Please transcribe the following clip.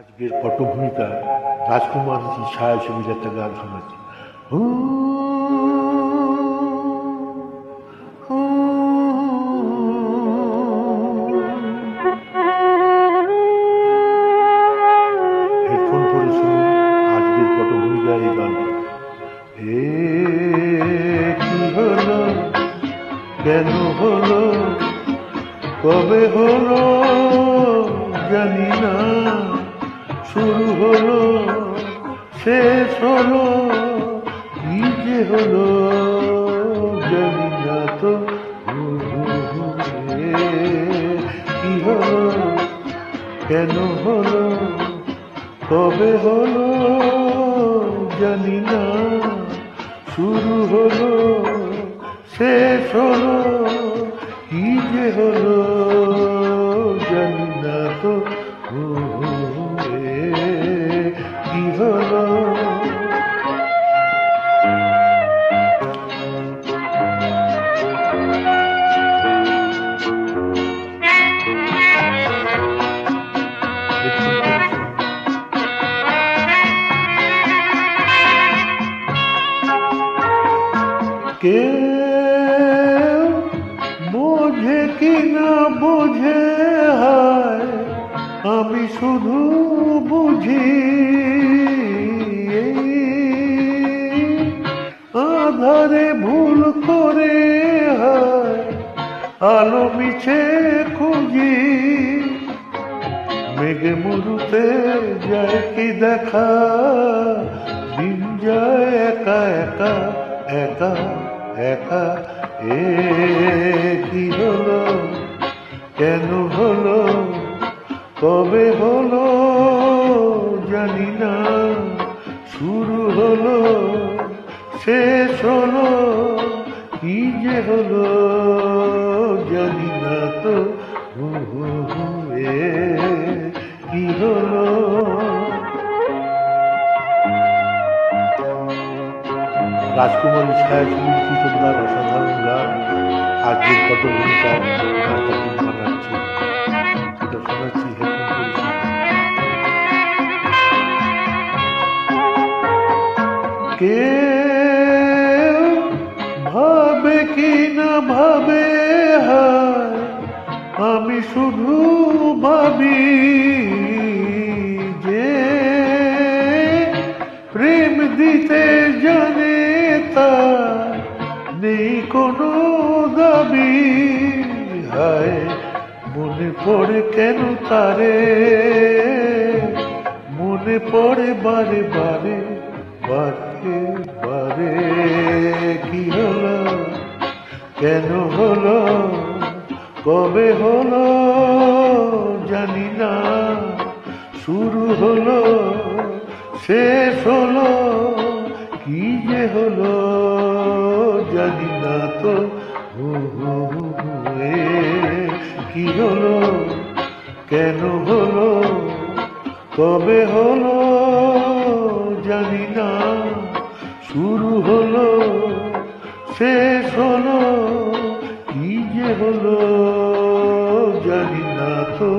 আজকের পটভূমিকা রাজকুমার ছায়াছবির একটা গান শোনাচ্ছি। হেডফোন পরে শুনুন আজকের পটভূমিকা এই গানটা। কি হলো, কেন হলো, কবে হলো জানি না, শুরু হলো শেষ হলো, কি যে হলো জানি না তো। কি হলো, কেন হলো, কবে হলো জানি না, শুরু হলো শেষ হলো, কি যে হলো জানি না তো। কি হলো, কেউ বোঝে কি না বোঝে, হায় আমি শুধু বুঝি, আধারে ভুল করে হায় আলো মিছে খুঁজি, মেঘে মুরুতে যায় কি দেখা, দিন যায় একা একা একা একা। কি হলো, কেন হলো, কবে হলো জানি না, শুরু হলো শেষ হলো, কি যে হলো জানি না তো। কি হলো, রাজকুমারী ছায়াছবি কিশোরদার অসাধারণ গান আজকের পটভূমিকায় গানটা খুব মানাচ্ছে, সেটা শোনাচ্ছি। হেডফোন করেছি। কেউ ভাবে কি না ভাবে, হায় আমি শুধু ভাবি, যে প্রেম দিতে জানে তার নেই কোনো দাবি, হায় মনে পড়ে কেন তারে, মনে পড়ে বারে বারে বারে বারে। কি হলো, কেন হলো, কবে হলো জানি না, শুরু হলো শেষ হলো, কি যে হলো জানি না তো। কি হলো, কেন হলো, কবে হলো জানি না, শুরু হলো শেষ হলো, কি যে হলো জানি না তো।